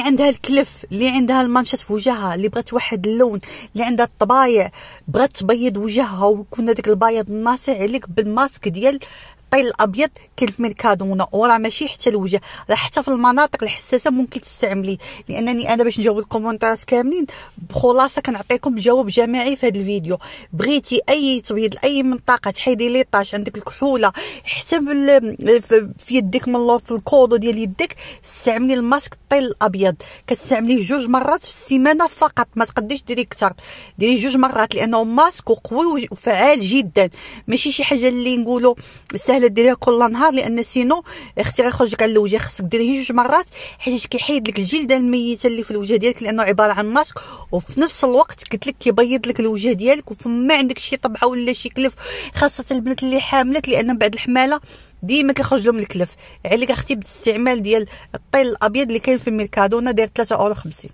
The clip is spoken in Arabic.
عندها الكلف، اللي عندها المانشات في وجهها، اللي بغات واحد اللون، اللي عندها الطبايع بغات تبيض وجهها ويكون هذاك البياض الناصع عليك بالماسك ديال الطيل الابيض كاين في ميركادونا. وراه ماشي حتى الوجه، راه حتى في المناطق الحساسه ممكن تستعمليه، لانني انا باش نجاوب الكومونتات كاملين بخلاصه كنعطيكم جواب جماعي في هذا الفيديو. بغيتي اي تبيض لاي منطقه، تحيدي لي طاش عندك الكحوله حتى في يدك من اللور في الكودو ديال يدك، استعملي الماسك الطيل الابيض. كتستعمليه 2 مرات في السيمانه فقط، ما تقديش ديري اكثر، ديري 2 مرات لانه ماسك وقوي وفعال جدا، ماشي شي حاجه اللي نقولوا سهله ديريها كل نهار، لان سينو اختي غيخرج لك على الوجه. خصك ديريه 2 مرات حيت كيحيد لك الجلده الميته اللي في الوجه ديالك، لانه عباره عن ماسك وفي نفس الوقت قلت لك كيبيض لك الوجه ديالك. وفما عندك شي طبعه ولا شي كلف، خاصه البنات اللي حاملات، لان بعد الحماله ديما كيخرج لهم الكلف. عليك اختي باستعمال ديال الطيل الابيض اللي كاين في الميركادونا، داير 3 اورو 50.